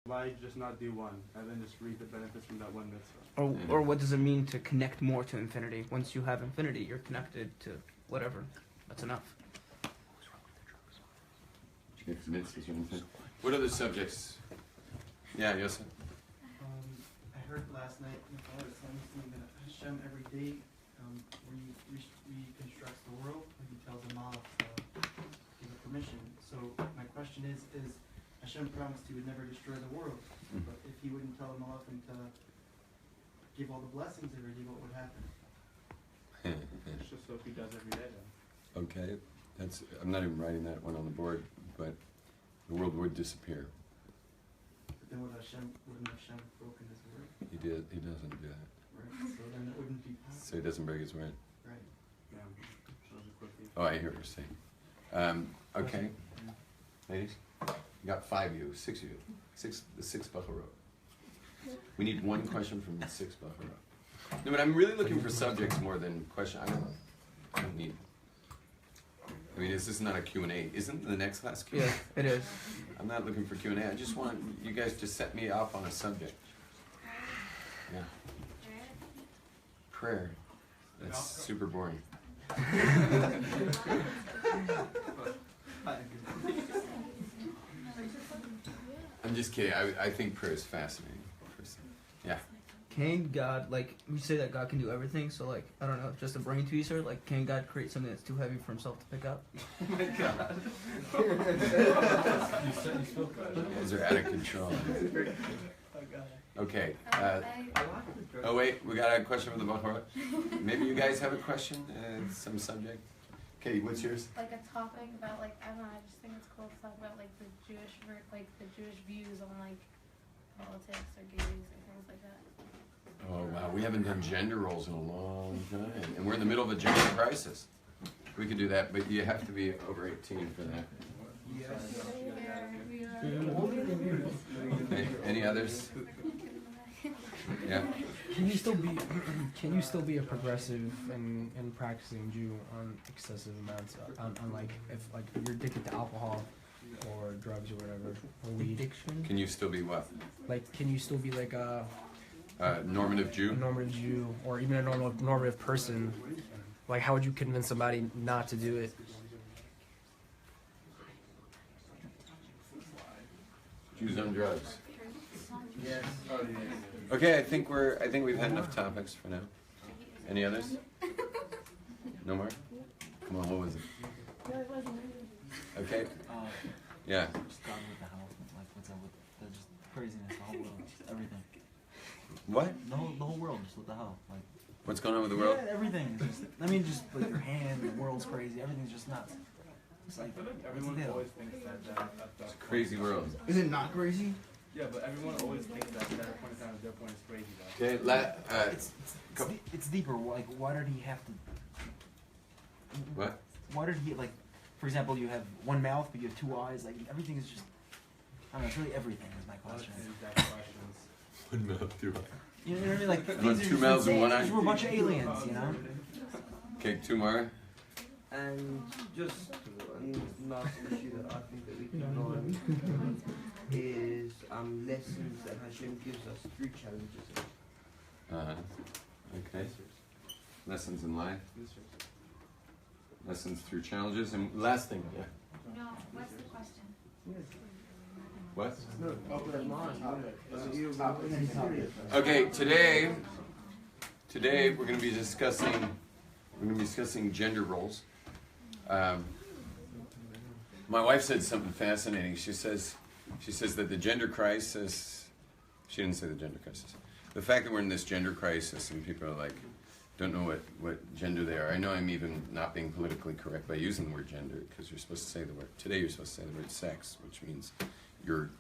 Why just not do one and then just reap the benefits from that one mitzvah? Or what does it mean to connect more to infinity? Once you have infinity, you're connected to whatever. That's enough. What other subjects? Yeah, Yosef. I heard last night in the Father saying that Hashem every day reconstructs the world when he tells the Malach to give a permission. So my question is Hashem promised he would never destroy the world, but if he wouldn't tell the Malach to give all the blessings every day, what would happen? It's just what he does every day then. Okay, I'm not even writing that one on the board, but the world would disappear. But then wouldn't Hashem broken his word? He doesn't do that. Right. So then it wouldn't be possible. So he doesn't break his word. Right. Yeah. Those are quickies. Oh, I hear what you're saying. Okay, ladies, you got 5 of you, 6 of you, the 6 Bacharot. We need one question from the 6 Bacharot. No, but I'm really looking for subjects more than questions. I don't need. I mean, is this not a Q&A? Isn't the next class Q&A? Yeah, it is. I'm not looking for Q&A. I just want you guys to set me up on a subject. Yeah. Prayer. That's super boring. I'm just kidding. I think prayer is fascinating. Yeah. Can God, like, we say that God can do everything, so, like, I don't know, just a brain teaser, like, can God create something that's too heavy for himself to pick up? Oh my god. Those are out of control. Okay. Oh wait, we got a question from the Bacharot. Maybe you guys have a question, some subject. Okay, what's yours? Like a topic about, like, I don't know, I just think it's cool to talk about, like, the Jewish views on, like, politics or gays or things like that. Oh wow, we haven't done gender roles in a long time, and we're in the middle of a gender crisis. We could do that, but you have to be over 18 for that. Any others? Yeah. Can you still be a progressive and practicing Jew on excessive amounts on like if you're addicted to alcohol or drugs or whatever or weed? Addiction? Can you still be what? Like, can you still be like a normative Jew? A normative Jew, or even a normative person? Like, how would you convince somebody not to do it? Jews on drugs. Yes. Okay, I think we've had enough topics for now. Any others? No more? Come on, what was it? Okay. Yeah. Just done with the house, like what's up with the just craziness, the whole world, just everything. What? The whole world, just with the house, like. What's going on with the world? Yeah, everything. Is just, I mean, just like your hand, the world's crazy. Everything's just nuts. It's like Everyone always thinks that It's a crazy world. Is it not crazy? Yeah, but everyone always thinks that their point of time is their point is crazy though. Okay, it's deeper. Like, why did he have to? What? Why did he like? For example, you have one mouth, but you have 2 eyes. Like everything is just. I don't know. It's really everything is my question. One mouth, 2 eyes. You know what I mean? Like I want 2 mouths and 1 eye. We're a bunch of aliens, you know. Okay, 2 more. And just another issue that I think that we can learn is lessons that Hashem gives us through challenges. Okay. Lessons in life. Lessons through challenges. And last thing, yeah. No, what's the question? What? No, Okay, today we're going to be discussing gender roles. My wife said something fascinating. She says that the gender crisis. She didn't say the gender crisis. The fact that we're in this gender crisis and people are like, don't know what gender they are. I know I'm even not being politically correct by using the word gender because you're supposed to say the word. Today you're supposed to say the word sex, which means your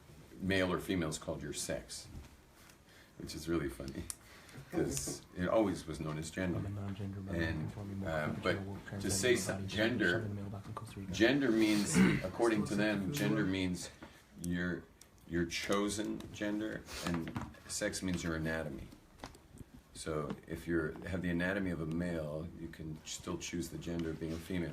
male or female is called your sex, which is really funny because it always was known as gender. And but to say gender means, according to them, gender means your chosen gender, and sex means your anatomy. So if you have the anatomy of a male, you can still choose the gender of being a female.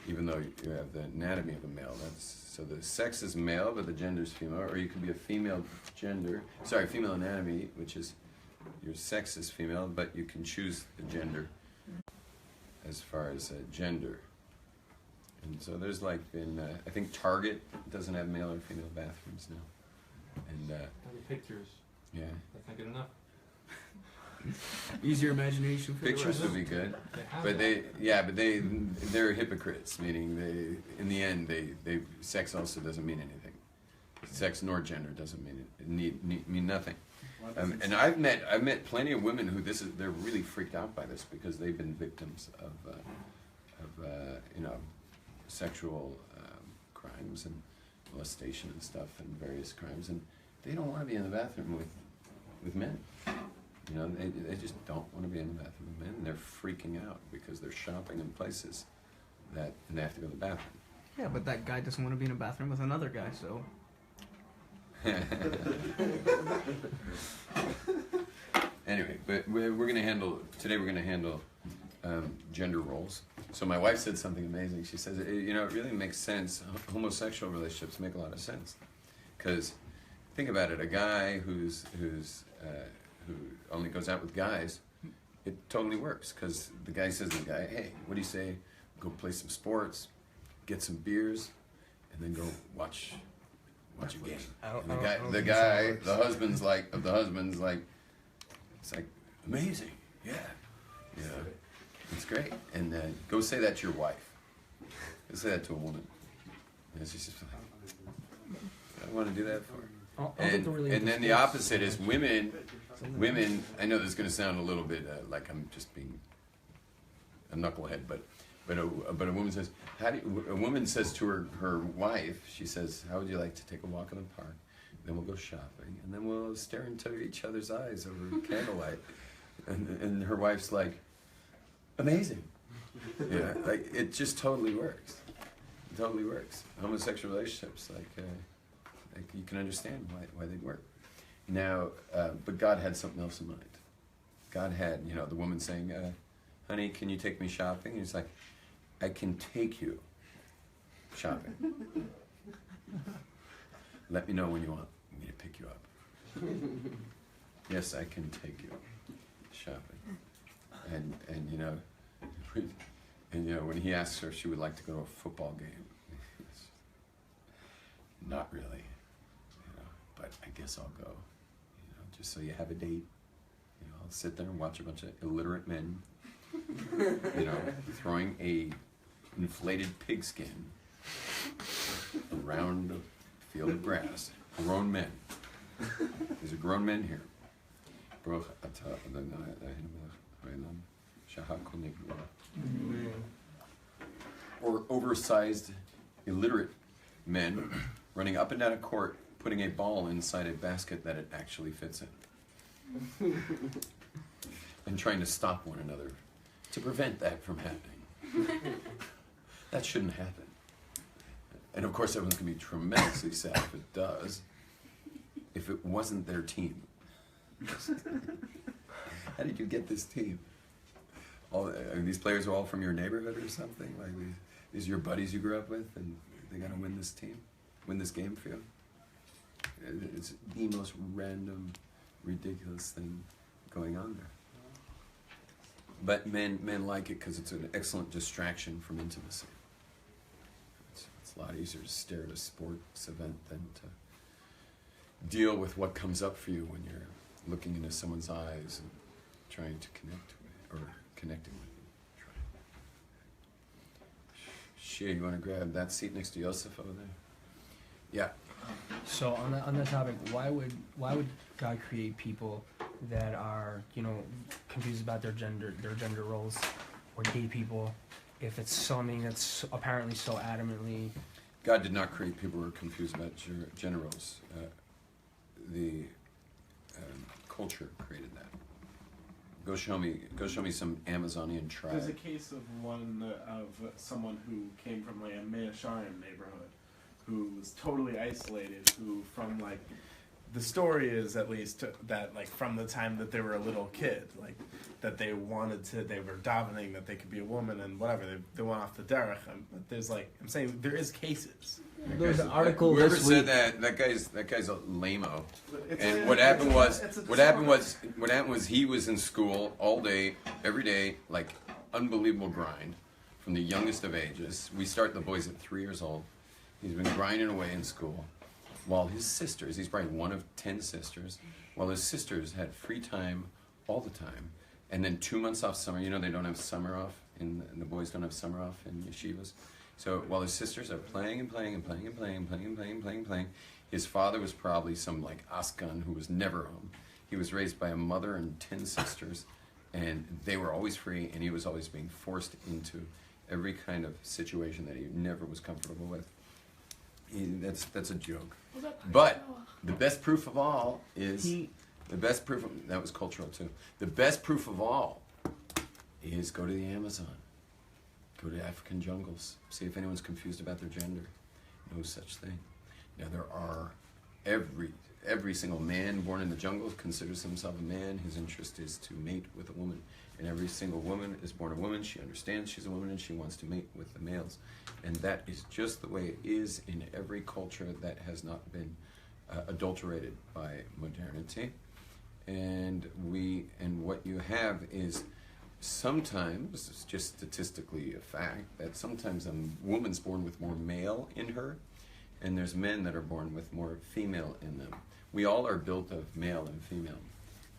even though you have the anatomy of a male. So the sex is male, but the gender is female. Or you could be a female female anatomy, which is your sex is female, but you can choose the gender as far as gender. And so there's like I think Target doesn't have male or female bathrooms now. And The pictures. yeah. That's not good enough. Use your imagination for Pictures the would rest. be good, They have but that. they're hypocrites. Meaning in the end, sex also doesn't mean anything. Sex nor gender doesn't mean nothing. And I've met plenty of women who they're really freaked out by this because they've been victims of sexual crimes and molestation and stuff and various crimes, and they don't want to be in the bathroom with men. They just don't want to be in the bathroom with men, and they're freaking out because they're shopping in places and they have to go to the bathroom. Yeah, but that guy doesn't want to be in a bathroom with another guy, so. Anyway, but we're going to handle gender roles. So my wife said something amazing. She says, it really makes sense. Homosexual relationships make a lot of sense, because think about it. A guy who only goes out with guys, it totally works, because the guy says to the guy, "Hey, what do you say? Go play some sports, get some beers, and then go watch a game." The husband's like, it's like amazing, yeah, it's great, and go say that to your wife. Go say that to a woman. And she's just like, I want to do that for her. And then the opposite is women. Women, I know this is going to sound a little bit like I'm just being a knucklehead, but a woman says, a woman says to her wife, she says, "How would you like to take a walk in the park? Then we'll go shopping, and then we'll stare into each other's eyes over candlelight." And her wife's like, "Amazing." Yeah, like it just totally works. It totally works. Homosexual relationships, like you can understand why they work. Now, but God had something else in mind. God had, the woman saying, "Honey, can you take me shopping?" And he's like, "I can take you shopping. Let me know when you want me to pick you up." Yes, I can take you shopping. And when he asks her if she would like to go to a football game, not really, but I guess I'll go, just so you have a date. I'll sit there and watch a bunch of illiterate men, throwing a inflated pigskin around a field of grass. Grown men. These are grown men here. Or oversized, illiterate men running up and down a court, putting a ball inside a basket that it actually fits in. And trying to stop one another to prevent that from happening. That shouldn't happen. And of course everyone's going to be tremendously sad if it does. If it wasn't their team. How did you get this team? These players are all from your neighborhood or something? Like these are your buddies you grew up with, and they got to win this game for you? It's the most random, ridiculous thing going on there. But men like it because it's an excellent distraction from intimacy. It's a lot easier to stare at a sports event than to deal with what comes up for you when you're looking into someone's eyes and trying to connect with, or connecting with them. Shia, you want to grab that seat next to Yosef over there? Yeah. So on that topic, why would God create people that are confused about their gender roles, or gay people, if it's something that's apparently so adamantly? God did not create people who are confused about gender roles. The culture created that. Go show me some Amazonian tribe. There's a case of someone who came from like a Measharim neighborhood, who was totally isolated, who from like the story is at least that like from the time that they were a little kid, like that they wanted to, they were davening that they could be a woman and whatever. They went off the derech. But there's like I'm saying there is cases. There's an article Whoever this said week. that guy's a lame-o. It's And a- what happened was it's a what happened was he was in school all day, every day, like unbelievable grind from the youngest of ages. We start the boys at 3 years old. He's been grinding away in school, while his sisters, he's probably one of 10 sisters, while his sisters had free time all the time, and then 2 months off summer. You know they don't have summer off, and the boys don't have summer off in yeshivas. So while his sisters are playing and playing and playing and playing and playing and playing and playing and playing, his father was probably some like Askan who was never home. He was raised by a mother and 10 sisters, and they were always free, and he was always being forced into every kind of situation that he never was comfortable with. That's a joke. But the best proof of all is that was cultural too. The best proof of all is go to the Amazon. Go to African jungles. See if anyone's confused about their gender. No such thing. Now there are every single man born in the jungle considers himself a man. His interest is to mate with a woman. And every single woman is born a woman. She understands she's a woman and she wants to mate with the males. And that is just the way it is in every culture that has not been adulterated by modernity. And what you have is sometimes, it's just statistically a fact, that sometimes a woman's born with more male in her, and there's men that are born with more female in them. We all are built of male and female.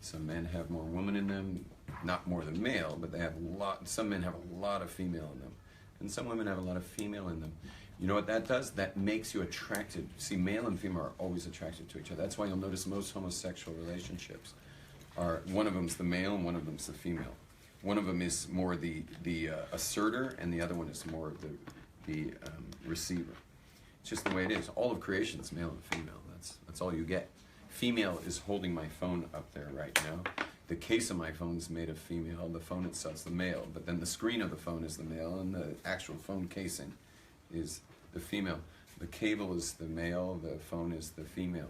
Some men have more woman in them, not more than male, but they have some men have a lot of female in them. And some women have a lot of female in them. You know what that does? That makes you attracted. See, male and female are always attracted to each other. That's why you'll notice most homosexual relationships are, one of them's the male and one of them's the female. One of them is more the asserter, and the other one is more the receiver. It's just the way it is. All of creation is male and female. That's all you get. Female is holding my phone up there right now. The case of my phone is made of female. The phone itself is the male, but then the screen of the phone is the male, and the actual phone casing is the female. The cable is the male. The phone is the female.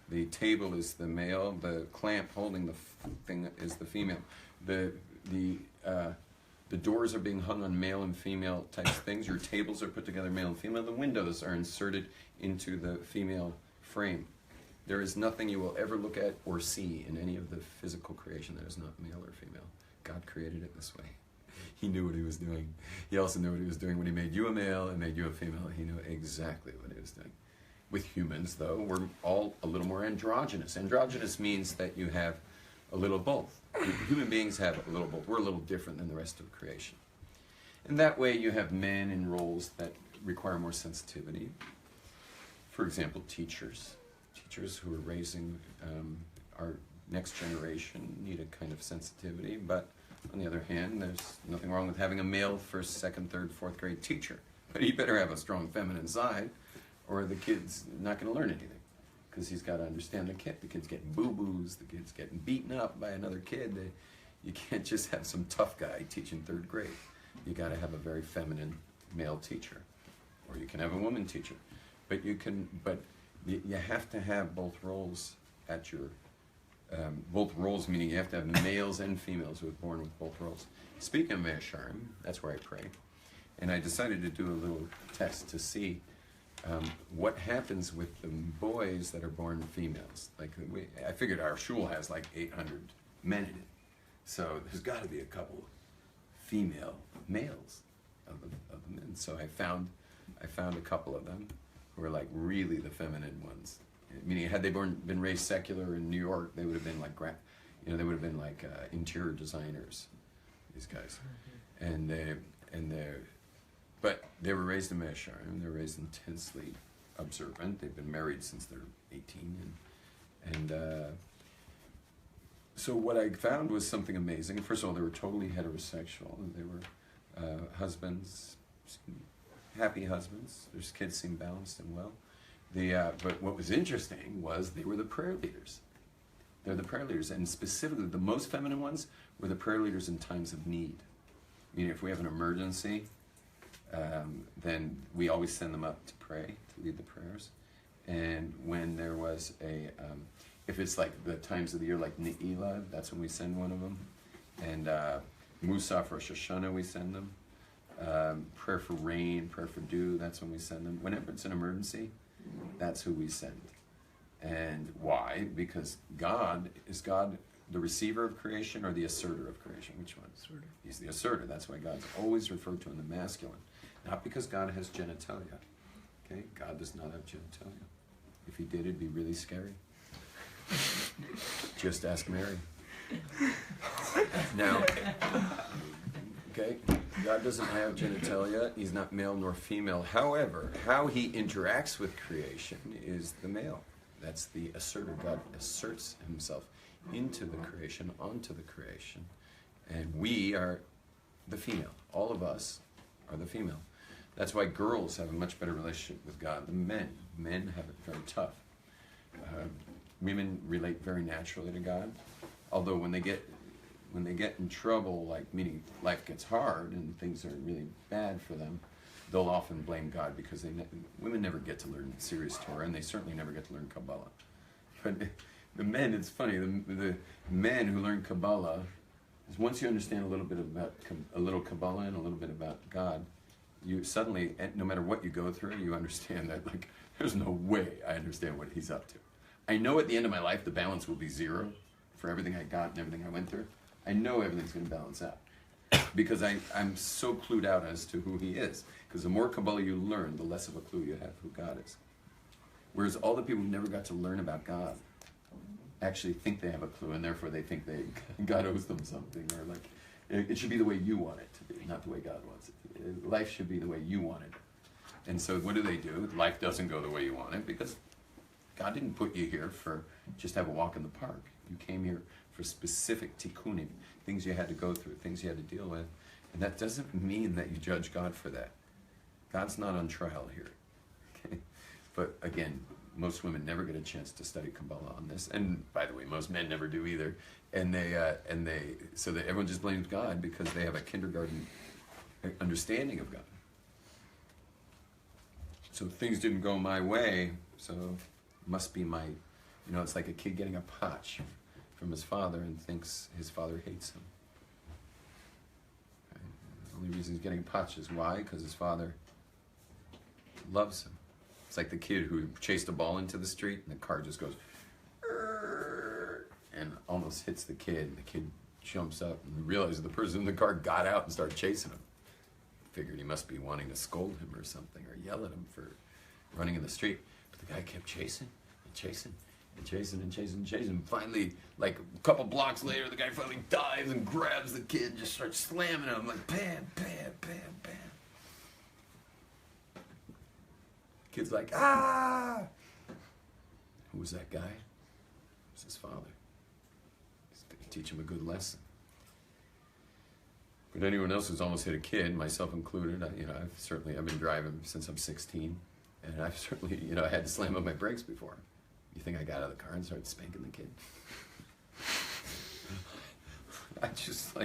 The table is the male. The clamp holding the thing is the female. The doors are being hung on male and female types of things. Your tables are put together male and female. The windows are inserted into the female frame. There is nothing you will ever look at or see in any of the physical creation that is not male or female. God created it this way. He knew what he was doing. He also knew what he was doing when he made you a male and made you a female. He knew exactly what he was doing. With humans, though, we're all a little more androgynous. Androgynous means that you have a little both. Human beings have a little both. We're a little different than the rest of creation. And that way you have men in roles that require more sensitivity. For example, teachers. Teachers who are raising our next generation need a kind of sensitivity, but on the other hand, there's nothing wrong with having a male first, second, third, fourth grade teacher. But he better have a strong feminine side, or the kid's not going to learn anything. Because he's got to understand the kid. The kid's getting boo-boos, the kid's getting beaten up by another kid. You can't just have some tough guy teaching third grade. You got to have a very feminine male teacher, or you can have a woman teacher. But you have to have both roles at your, both roles meaning you have to have males and females who are born with both roles. Speaking of Me'asharim, that's where I pray. And I decided to do a little test to see what happens with the boys that are born females. Like I figured our shul has like 800 men in it. So there's got to be a couple female males of the men. So I found a couple of them who are like really the feminine ones. Meaning, had they been raised secular in New York, they would have been like, they would have been like interior designers. These guys, but they were raised in Me'asharim. They were raised intensely observant. They've been married since they're 18, so what I found was something amazing. First of all, they were totally heterosexual. They were husbands, happy husbands. Their kids seemed balanced and well. But what was interesting was they were the prayer leaders. They're the prayer leaders, and specifically the most feminine ones were the prayer leaders in times of need. Meaning, if we have an emergency, then we always send them up to pray, to lead the prayers. And when there was a, if it's like the times of the year, like Ne'ilah, that's when we send one of them. And Musaf, Rosh Hashanah, we send them. Prayer for rain, prayer for dew, that's when we send them. Whenever it's an emergency, that's who we send. And why? Because God, is God the receiver of creation or the asserter of creation? Which one? Asserter. He's the asserter. That's why God's always referred to in the masculine. Not because God has genitalia. Okay? God does not have genitalia. If he did, it'd be really scary. Just ask Mary. Now, okay, God doesn't have genitalia. He's not male nor female. However, how he interacts with creation is the male. That's the asserter. God asserts himself into the creation, onto the creation. And we are the female. All of us are the female. That's why girls have a much better relationship with God than men. Men have it very tough. Women relate very naturally to God. Although when they get in trouble, like meaning life gets hard and things are really bad for them, they'll often blame God because women never get to learn serious Torah, and they certainly never get to learn Kabbalah. But the men, it's funny, the men who learn Kabbalah, is once you understand a little bit about a little Kabbalah and a little bit about God, you suddenly, no matter what you go through, you understand that, like, there's no way I understand what he's up to. I know at the end of my life the balance will be zero for everything I got and everything I went through. I know everything's going to balance out because I'm so clued out as to who he is. Because the more Kabbalah you learn, the less of a clue you have who God is. Whereas all the people who never got to learn about God actually think they have a clue, and therefore they think God owes them something, or like it should be the way you want it to be, not the way God wants it to be. Life should be the way you want it. And so what do? Life doesn't go the way you want it because God didn't put you here for just have a walk in the park. You came here for specific tikkunim, things you had to go through, things you had to deal with. And that doesn't mean that you judge God for that. God's not on trial here. Okay? But again, most women never get a chance to study Kabbalah on this. And by the way, most men never do either. And everyone just blames God because they have a kindergarten understanding of God. So things didn't go my way, so must be my, it's like a kid getting a potch from his father and thinks his father hates him. Okay? The only reason he's getting a potch is why? Because his father loves him. It's like the kid who chased a ball into the street and the car just goes and almost hits the kid. And the kid jumps up and realizes the person in the car got out and started chasing him. Figured he must be wanting to scold him or something or yell at him for running in the street. But the guy kept chasing and chasing and chasing and chasing and chasing. Finally, like a couple blocks later, the guy finally dives and grabs the kid and just starts slamming him like bam, bam, bam, bam. Kid's like, ah! Who was that guy? It was his father. He's going to teach him a good lesson. But anyone else who's almost hit a kid, myself included, I've been driving since I'm 16, and I've certainly, I had to slam on my brakes before. You think I got out of the car and started spanking the kid? I just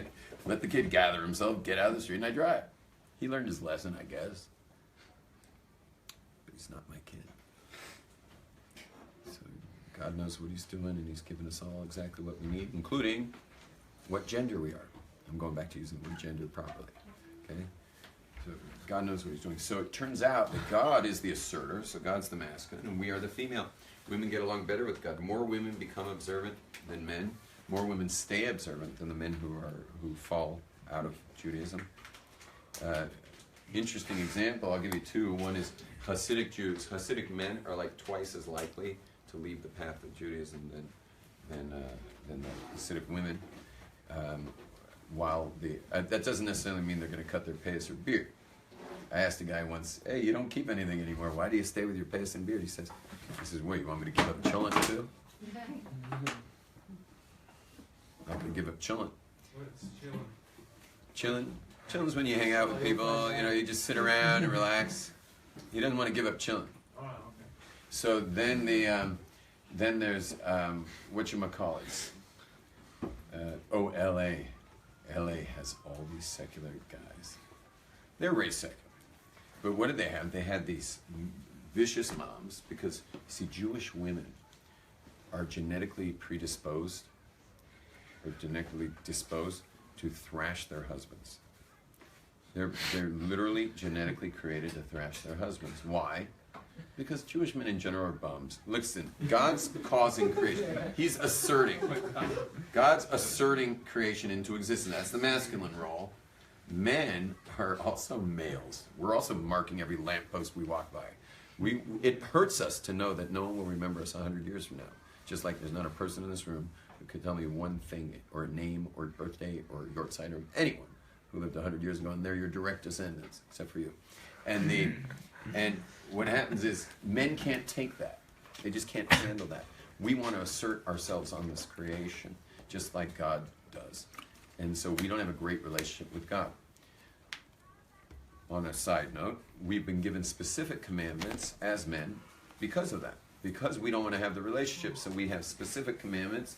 let the kid gather himself, get out of the street, and I drive. He learned his lesson, I guess. But he's not my kid. So God knows what he's doing, and he's given us all exactly what we need, including what gender we are. I'm going back to using the word gender properly. Okay? So God knows what he's doing. So it turns out that God is the asserter, so God's the masculine, and we are the female. Women get along better with God. More women become observant than men. More women stay observant than the men who fall out of Judaism. Interesting example, I'll give you two. One is Hasidic Jews. Hasidic men are like twice as likely to leave the path of Judaism than the Hasidic women. That doesn't necessarily mean they're going to cut their payas or beard. I asked a guy once, hey, you don't keep anything anymore. Why do you stay with your payas and beard? He says, wait, you want me to give up chillin too? I'm going to give up chillin. What's chillin? Chillin? Chillin is when you hang out with people, you just sit around and relax. He doesn't want to give up chillin. Oh, okay. So then there's whatchamacallits. LA. LA has all these secular guys. They're raised secular. But what did they have? They had these vicious moms, because, see, Jewish women are genetically predisposed or genetically disposed to thrash their husbands. They're literally genetically created to thrash their husbands. Why? Because Jewish men in general are bums. Listen, God's causing creation. He's asserting. God's asserting creation into existence. That's the masculine role. Men are also males. We're also marking every lamppost we walk by. It hurts us to know that no one will remember us 100 years from now. Just like there's not a person in this room who could tell me one thing, or a name, or birthday, or yortzeit, or anyone who lived 100 years ago, and they're your direct descendants, except for you. And what happens is men can't take that. They just can't handle that. We want to assert ourselves on this creation, just like God does. And so we don't have a great relationship with God. On a side note, we've been given specific commandments as men because of that. Because we don't want to have the relationship, so we have specific commandments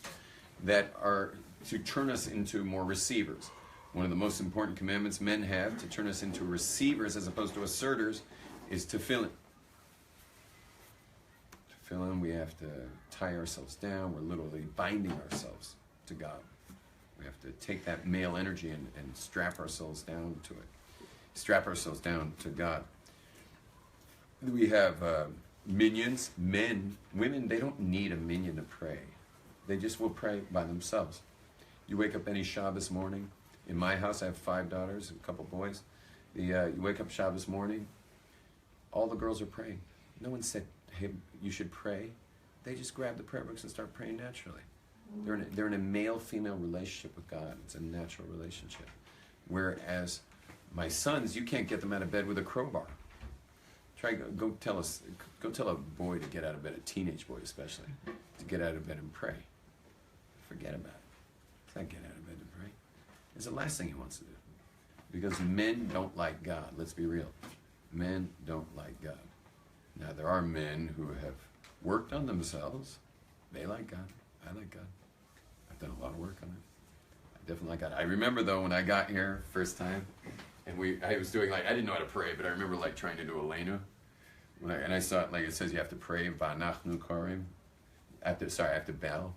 that are to turn us into more receivers. One of the most important commandments men have to turn us into receivers as opposed to asserters is tefillin. Tefillin, we have to tie ourselves down. We're literally binding ourselves to God. We have to take that male energy and strap ourselves down to it. Strap ourselves down to God. We have minions, men, women, they don't need a minion to pray. They just will pray by themselves. You wake up any Shabbos morning. In my house, I have 5 daughters, a couple boys. You wake up Shabbos morning, all the girls are praying. No one said, hey, you should pray. They just grab the prayer books and start praying naturally. They're in a male-female relationship with God. It's a natural relationship. Whereas my sons, you can't get them out of bed with a crowbar. Go tell a boy to get out of bed, a teenage boy especially, to get out of bed and pray. Forget about it. It's not get out of bed to pray. It's the last thing he wants to do. Because men don't like God. Let's be real. Men don't like God. Now, there are men who have worked on themselves. They like God. I like God. I've done a lot of work on it. I definitely like God. I remember, though, when I got here first time, and I was doing, I didn't know how to pray, but I remember, trying to do Elena. And I saw it, it says you have to pray, V'anachnu korim. I have to bow.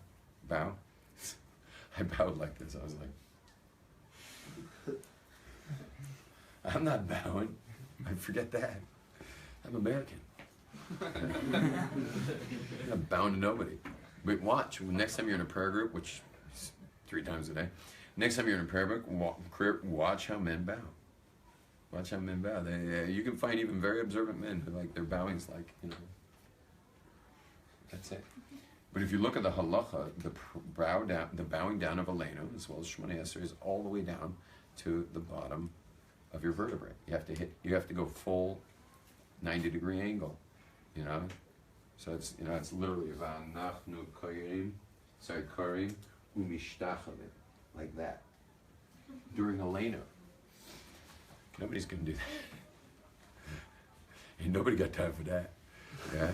I bowed like this. I was like, I'm not bowing. I forget that. I'm American. I'm not bowing to nobody. But watch, next time you're in a prayer group, which is 3 times a day, next time you're in a prayer group, watch how men bow. Watch how men bow. You can find even very observant men who their bowing's that's it. But if you look at the halacha, the bowing down of Elena, as well as Shmoneh Esrei, is all the way down to the bottom of your vertebrae. You have to go full 90-degree angle, So it's literally V'anachnu korim umishtachavim, like that. During Elena. Nobody's going to do that. Ain't nobody got time for that. Yeah?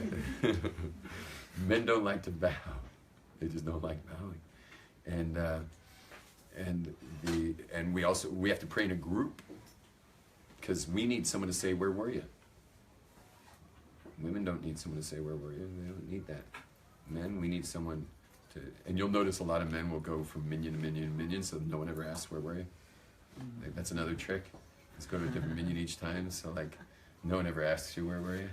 Men don't like to bow. They just don't like bowing. And we have to pray in a group because we need someone to say, where were you? Women don't need someone to say, where were you? They don't need that. Men, we need someone to, and you'll notice a lot of men will go from minion to minion to minion, so no one ever asks, where were you? That's another trick. Let's go to a different minion each time, so no one ever asks you, where were you?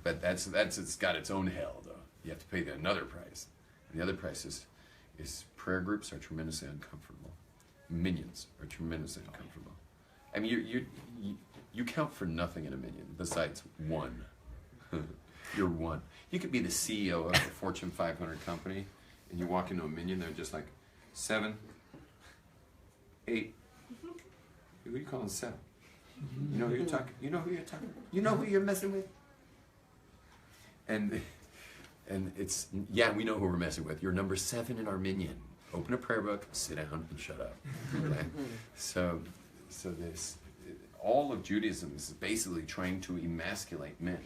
But it's got its own hell, though. You have to pay another price. And the other price is prayer groups are tremendously uncomfortable. Minions are tremendously uncomfortable. I mean, you count for nothing in a minion besides one. You're one. You could be the CEO of a Fortune 500 company, and you walk into a minion, they're just 7, 8. Who are you calling 7? You know who you're talking. You know who you're talking. You know who you're messing with. And it's we know who we're messing with. You're number 7 in our minion. Open a prayer book, sit down, and shut up. Okay? So this all of Judaism is basically trying to emasculate men.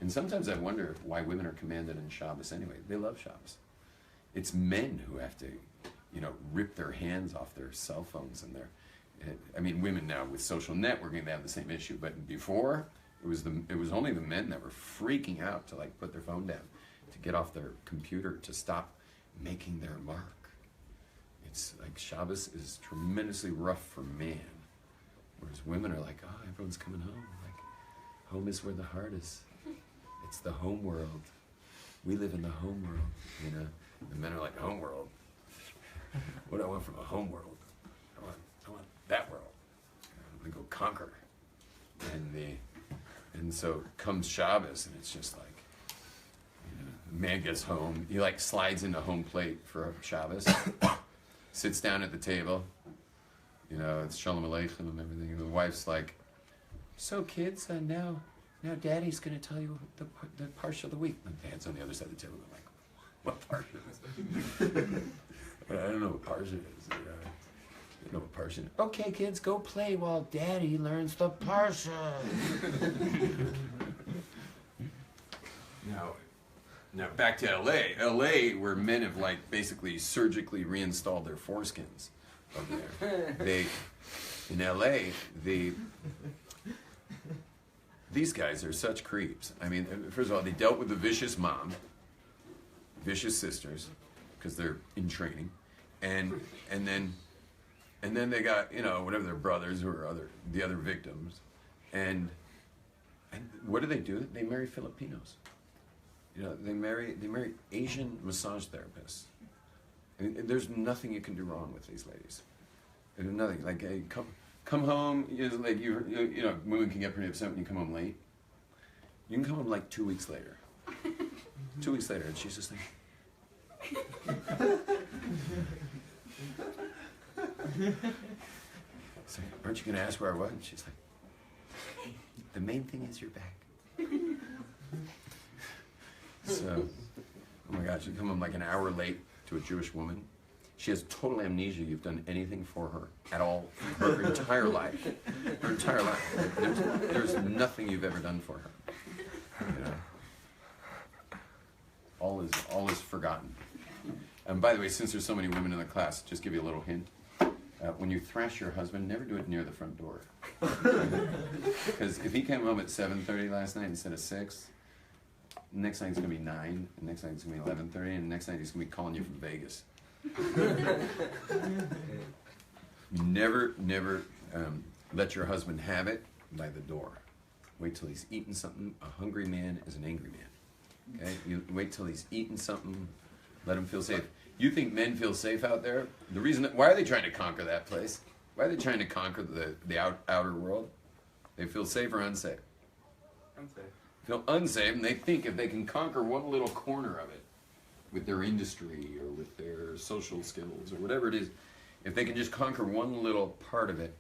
And sometimes I wonder why women are commanded in Shabbos anyway. They love Shabbos. It's men who have to, rip their hands off their cell phones and women now with social networking, they have the same issue. But before, It was only the men that were freaking out to like put their phone down, to get off their computer, to stop making their mark. It's like Shabbos is tremendously rough for man, whereas women are like, oh, everyone's coming home. Like, home is where the heart is. It's the home world. We live in the home world, you know. The men are like, home world. What do I want from a home world? I want that world. I'm gonna go conquer. And so comes Shabbos, and it's just like, you know, the man gets home. He like slides into home plate for Shabbos, sits down at the table. You know, it's Shalom Aleichem and everything. And the wife's like, so kids, now Daddy's gonna tell you the parsha of the week. And Dad's on the other side of the table. I'm like, what parsha is it? I don't know what parsha is. You know what parsha is. Okay, kids, go play while Daddy learns the parsha. Now back to LA. LA, where men have like basically surgically reinstalled their foreskins over there. In LA, these guys are such creeps. I mean, first of all, they dealt with the vicious mom, vicious sisters, because they're in training, and then they got, you know, whatever, their brothers or the other victims, and what do? They marry Filipinos. You know, they marry Asian massage therapists. And there's nothing you can do wrong with these ladies. There's nothing. Like, hey, come home. You know, women can get pretty upset when you come home late. You can come home like 2 weeks later. 2 weeks later, and she's just like, so, aren't you going to ask where I was? And she's like, the main thing is you're back. So, oh my gosh, you come home like an hour late to a Jewish woman. She has total amnesia. You've done anything for her at all her entire life. Her entire life. There's nothing you've ever done for her. You know, all is forgotten. And by the way, since there's so many women in the class, just give you a little hint. When you thrash your husband, never do it near the front door. Because if he came home at 7:30 last night instead of 6, next night it's going to be 9, and next night it's going to be 11:30, and next night he's going to be calling you from Vegas. Never let your husband have it by the door. Wait till he's eaten something. A hungry man is an angry man. Okay? You wait till he's eaten something. Let him feel safe. You think men feel safe out there? The reason why are they trying to conquer that place? Why are they trying to conquer the outer world? They feel safe or unsafe? Unsafe. Feel unsafe, and they think if they can conquer one little corner of it with their industry or with their social skills or whatever it is, if they can just conquer one little part of it,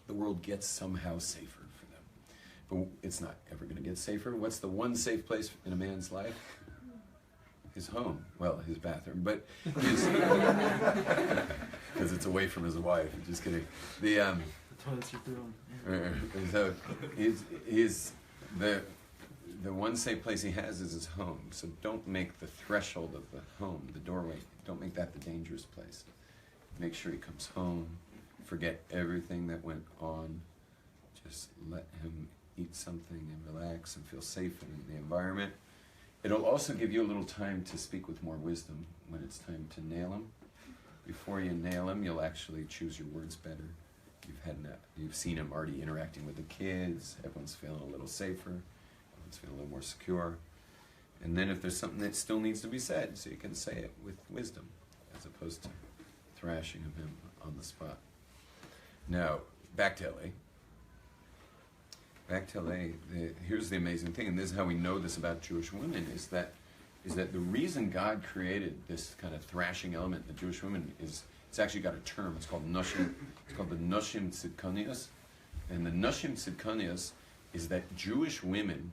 the world gets somehow safer for them. But it's not ever going to get safer. What's the one safe place in a man's life? His home. Well, his bathroom, but his because it's away from his wife. Just kidding. The toilet's your throne. So the one safe place he has is his home. So don't make the threshold of the home, the doorway, don't make that the dangerous place. Make sure he comes home. Forget everything that went on. Just let him eat something and relax and feel safe in the environment. It'll also give you a little time to speak with more wisdom when it's time to nail him. Before you nail him, you'll actually choose your words better. You've seen him already interacting with the kids. Everyone's feeling a little safer. Everyone's feeling a little more secure. And then if there's something that still needs to be said, so you can say it with wisdom, as opposed to thrashing him on the spot. Now, back to LA. Back to LA, here's the amazing thing, and this is how we know this about Jewish women, is that the reason God created this kind of thrashing element in the Jewish women is, it's actually got a term, it's called Noshim, it's called the Noshim Tzidkanias, and the Noshim Tzidkanias is that Jewish women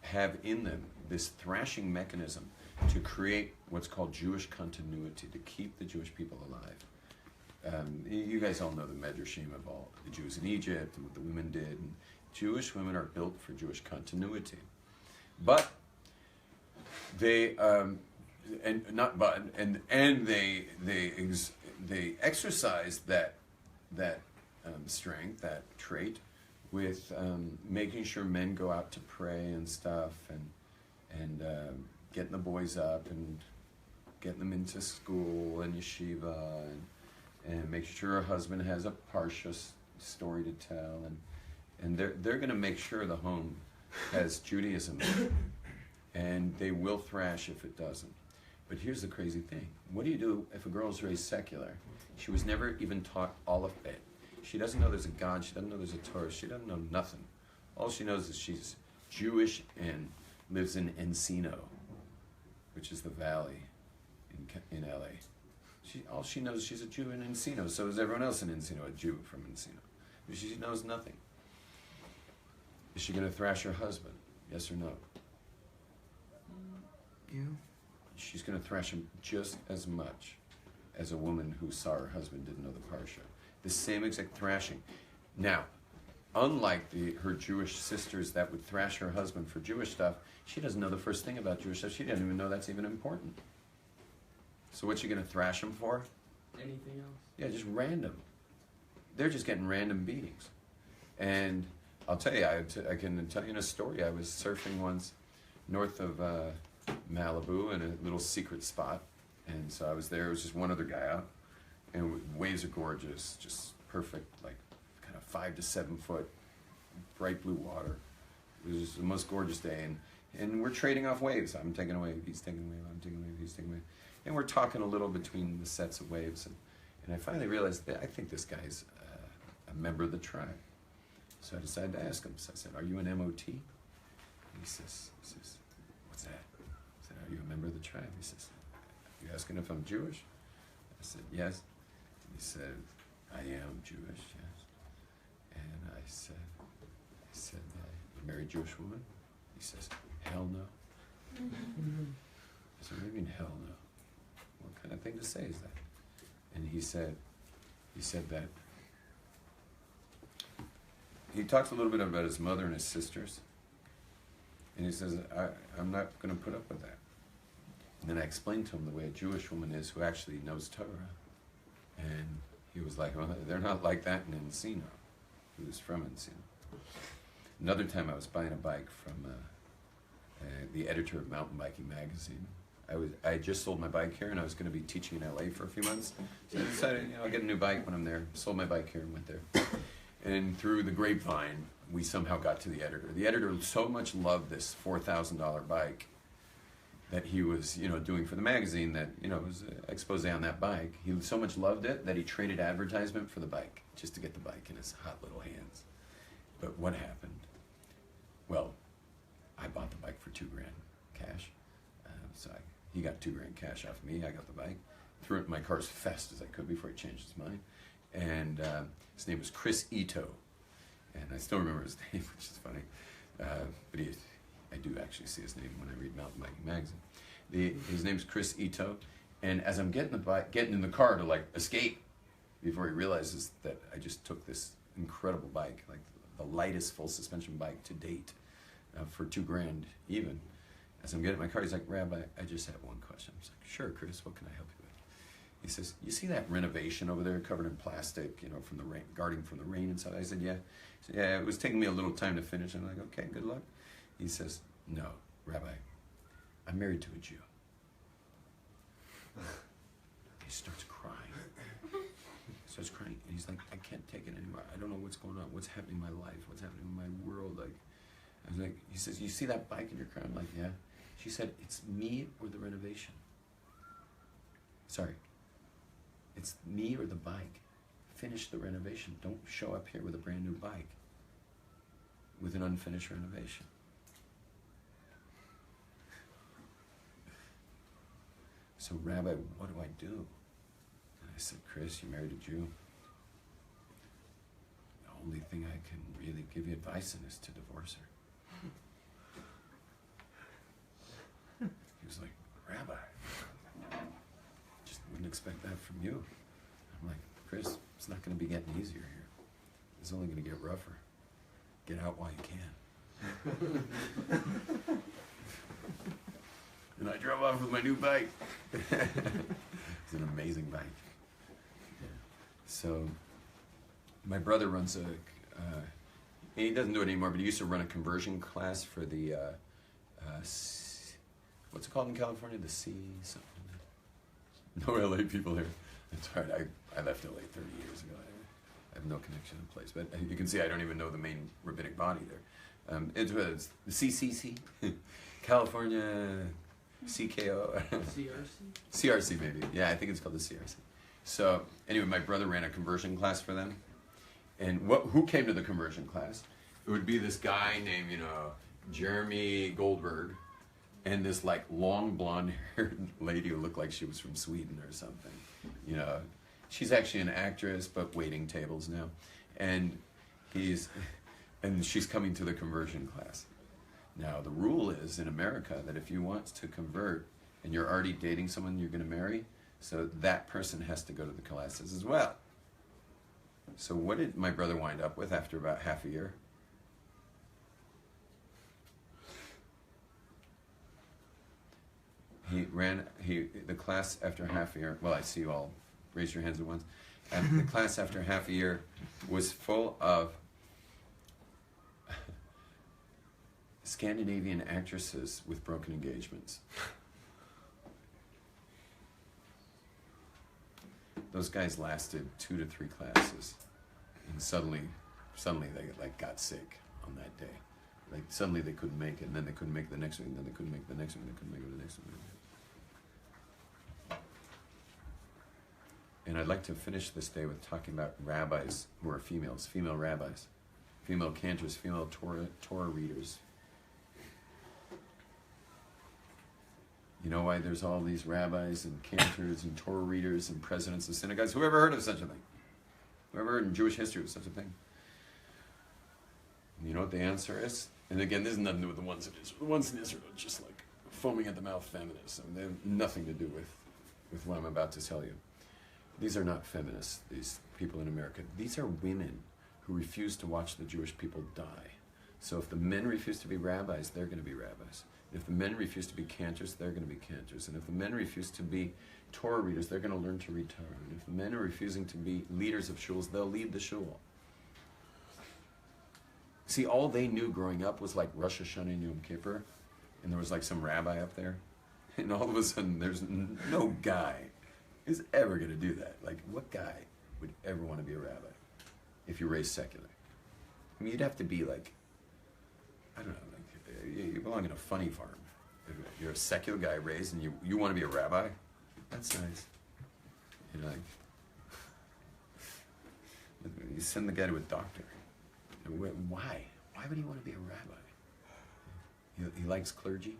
have in them this thrashing mechanism to create what's called Jewish continuity, to keep the Jewish people alive. You guys all know the Medrashim of all the Jews in Egypt and what the women did. And Jewish women are built for Jewish continuity, but they they exercise that strength, that trait, with making sure men go out to pray and stuff, and getting the boys up and getting them into school and yeshiva, and making sure her husband has a parsha story to tell, and they're going to make sure the home has Judaism, and they will thrash if it doesn't. But here's the crazy thing: what do you do if a girl's raised secular? She was never even taught Aleph Bet. She doesn't know there's a God. She doesn't know there's a Torah. She doesn't know nothing. All she knows is she's Jewish and lives in Encino, which is the valley in LA. All she knows is she's a Jew in Encino. So is everyone else in Encino, a Jew from Encino. She knows nothing. Is she going to thrash her husband? Yes or no? You? She's going to thrash him just as much as a woman who saw her husband didn't know the parsha. The same exact thrashing. Now, unlike her Jewish sisters that would thrash her husband for Jewish stuff, she doesn't know the first thing about Jewish stuff. She doesn't even know that's even important. So what's she going to thrash him for? Anything else? Yeah, just random. They're just getting random beatings. And I'll tell you, I can tell you a story. I was surfing once north of Malibu in a little secret spot. And so I was there. It was just one other guy out. And waves are gorgeous, just perfect, like kind of 5 to 7 foot, bright blue water. It was the most gorgeous day. And we're trading off waves. I'm taking a wave, he's taking a wave, I'm taking a wave, he's taking a wave. And we're talking a little between the sets of waves. And I finally realized that I think this guy's a member of the tribe. So I decided to ask him. So I said, "Are you an MOT?" He says, "What's that?" I said, "Are you a member of the tribe?" He says, "You asking if I'm Jewish?" I said, "Yes." He said, "I am Jewish, yes." And I said, "You married a Jewish woman?" He says, "Hell no." I said, "What do you mean, hell no? What kind of thing to say is that?" And he said that he talks a little bit about his mother and his sisters. And he says, I'm not going to put up with that. And then I explained to him the way a Jewish woman is who actually knows Torah. And he was like, well, they're not like that in Encino. He was from Encino. Another time I was buying a bike from the editor of Mountain Biking magazine. I just sold my bike here, and I was going to be teaching in LA for a few months. So I decided, I'll get a new bike when I'm there. Sold my bike here and went there. And through the grapevine, we somehow got to the editor. The editor so much loved this $4,000 bike that he was, doing for the magazine that, it was an expose on that bike. He so much loved it that he traded advertisement for the bike just to get the bike in his hot little hands. But what happened? Well, I bought the bike for $2,000 cash. He got $2,000 cash off me. I got the bike, threw it in my car as fast as I could before he changed his mind. And his name was Chris Ito. And I still remember his name, which is funny. But I do actually see his name when I read Mountain Biking magazine. His name's Chris Ito. And as I'm getting in the car to escape, before he realizes that I just took this incredible bike, like the lightest full suspension bike to date, for $2,000 even. As I'm getting in my car, he's like, "Rabbi, I just have one question." I was like, "Sure, Chris, what can I help you with?" He says, "You see that renovation over there covered in plastic, from the rain, guarding from the rain inside?" I said, "Yeah." He said, "Yeah, it was taking me a little time to finish." I'm like, "Okay, good luck." He says, "No, Rabbi, I'm married to a Jew." He starts crying. And he's like, "I can't take it anymore. I don't know what's going on. What's happening in my life? What's happening in my world?" I was like, he says, "You see that bike in your car?" I'm like, "Yeah." She said, "It's me or the renovation." Sorry. It's me or the bike. Finish the renovation. Don't show up here with a brand new bike with an unfinished renovation. So, Rabbi, what do I do? And I said, "Chris, you married a Jew. The only thing I can really give you advice in is to divorce her." He was like, "Rabbi, just wouldn't expect that from you." I'm like, "Chris, it's not going to be getting easier here. It's only going to get rougher. Get out while you can." And I drove off with my new bike. It's an amazing bike. So, my brother runs he doesn't do it anymore, but he used to run a conversion class for the, what's it called in California? The C something. No LA people here. That's right, I left LA 30 years ago. I have no connection to the place, but you can see I don't even know the main rabbinic body there. It's the CCC, California CKO. CRC? CRC maybe. Yeah, I think it's called the CRC. So anyway, my brother ran a conversion class for them. And who came to the conversion class? It would be this guy named, Jeremy Goldberg, and this like long blonde-haired lady who looked like she was from Sweden or something. She's actually an actress, but waiting tables now. And she's coming to the conversion class. Now the rule is in America that if you want to convert and you're already dating someone you're going to marry, so that person has to go to the classes as well. So what did my brother wind up with after about half a year? He ran the class after half a year. Well, I see you all raise your hands at once. And the class after half a year was full of Scandinavian actresses with broken engagements. Those guys lasted 2 to 3 classes, and suddenly they got sick on that day. Like suddenly they couldn't make it, and then they couldn't make it the next week, and then they couldn't make it the next week, and they couldn't make it the next week. And I'd like to finish this day with talking about rabbis who are females, female rabbis, female cantors, female Torah readers. You know why there's all these rabbis and cantors and Torah readers and presidents of synagogues? Who ever heard of such a thing? Who ever heard in Jewish history of such a thing? You know what the answer is? And again, this has nothing to do with the ones in Israel. The ones in Israel are just like foaming at the mouth feminists. I mean, they have nothing to do with what I'm about to tell you. These are not feminists, these people in America. These are women who refuse to watch the Jewish people die. So if the men refuse to be rabbis, they're going to be rabbis. If the men refuse to be cantors, they're going to be cantors. And if the men refuse to be Torah readers, they're going to learn to read Torah. And if the men are refusing to be leaders of shuls, they'll lead the shul. See, all they knew growing up was like Rosh Hashanah and Yom Kippur, and there was like some rabbi up there, and all of a sudden there's no guy who's ever going to do that. Like, what guy would ever want to be a rabbi if you're raised secular? I mean, you'd have to be like, I don't know, like you belong in a funny farm. If you're a secular guy raised and you want to be a rabbi, that's nice. You're like, you send the guy to a doctor. Why? Why would he want to be a rabbi? He likes clergy.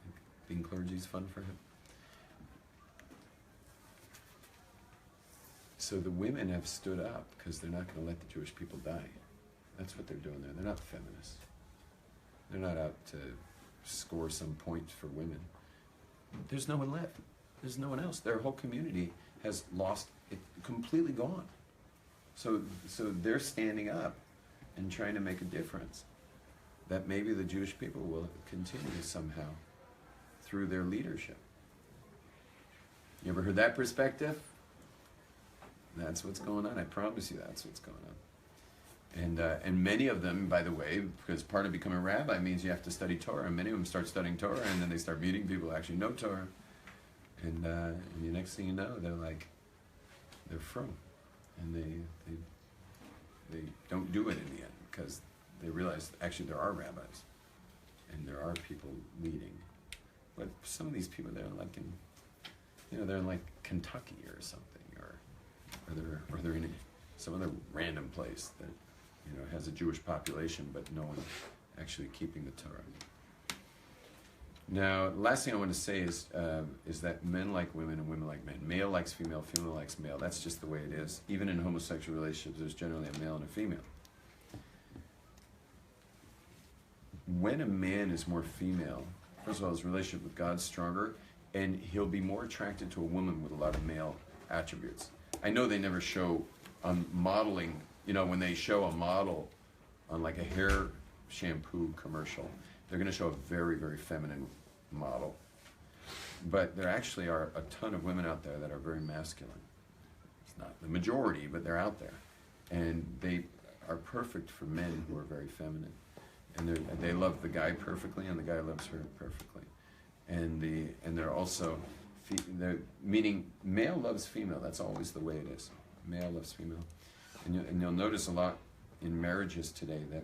Like being clergy is fun for him. So the women have stood up because they're not going to let the Jewish people die. That's what they're doing there. They're not feminists. They're not out to score some points for women. There's no one left. There's no one else. Their whole community has lost it, completely gone. So they're standing up and trying to make a difference. That maybe the Jewish people will continue somehow through their leadership. You ever heard that perspective? That's what's going on. I promise you that's what's going on. And many of them, by the way, because part of becoming a rabbi means you have to study Torah, and many of them start studying Torah, and then they start meeting people who actually know Torah. And the next thing you know, they're frum. And they don't do it in the end because they realize actually there are rabbis and there are people leading. But some of these people, they're like they're in like Kentucky or something, or they're in some other random place that has a Jewish population, but no one actually keeping the Torah. Now, last thing I want to say is that men like women and women like men. Male likes female, female likes male. That's just the way it is. Even in homosexual relationships, there's generally a male and a female. When a man is more female, first of all, his relationship with God's stronger, and he'll be more attracted to a woman with a lot of male attributes. I know they never show on modeling, when they show a model on like a hair shampoo commercial, they're going to show a very, very feminine model. But there actually are a ton of women out there that are very masculine. It's not the majority, but they're out there. And they are perfect for men who are very feminine, and they love the guy perfectly, and the guy loves her perfectly, and they're also, meaning male loves female. That's always the way it is. Male loves female, and you'll notice a lot in marriages today that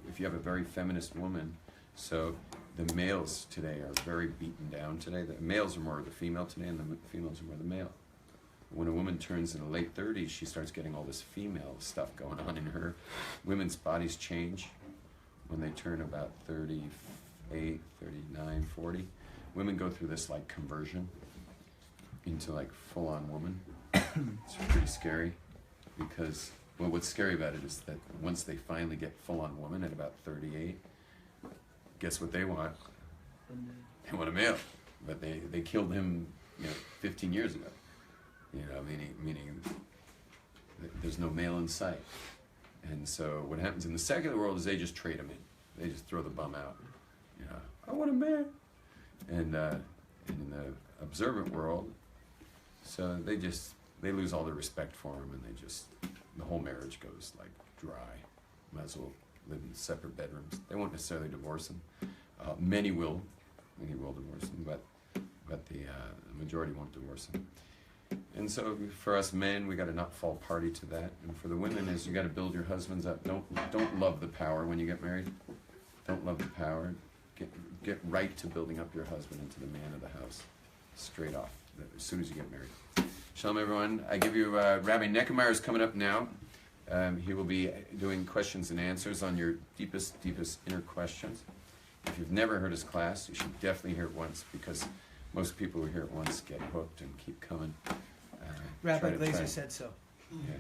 if you have a very feminist woman, so the males today are very beaten down today. The males are more of the female today, and the females are more the male. When a woman turns in the late 30s, she starts getting all this female stuff going on in her. Women's bodies change when they turn about 38, 39, 40. Women go through this like conversion into like full-on woman. It's pretty scary because, well, what's scary about it is that once they finally get full-on woman at about 38, guess what they want? They want a male, but they killed him, 15 years ago. Meaning there's no male in sight. And so what happens in the secular world is they just trade him in. They just throw the bum out. I want a man. And in the observant world, so they lose all their respect for him, and the whole marriage goes like dry. Might as well live in separate bedrooms. They won't necessarily divorce him. Many will divorce him, but the majority won't divorce him. And so for us men, we got to not fall party to that. And for the women, is you got to build your husbands up. Don't love the power when you get married. Don't love the power. Get right to building up your husband into the man of the house, straight off, as soon as you get married. Shalom, everyone. I give you Rabbi Neckemeyer is coming up now. He will be doing questions and answers on your deepest inner questions. If you've never heard his class, you should definitely hear it once, because most people who hear it once get hooked and keep coming. Rabbi Glaser said so. Yeah.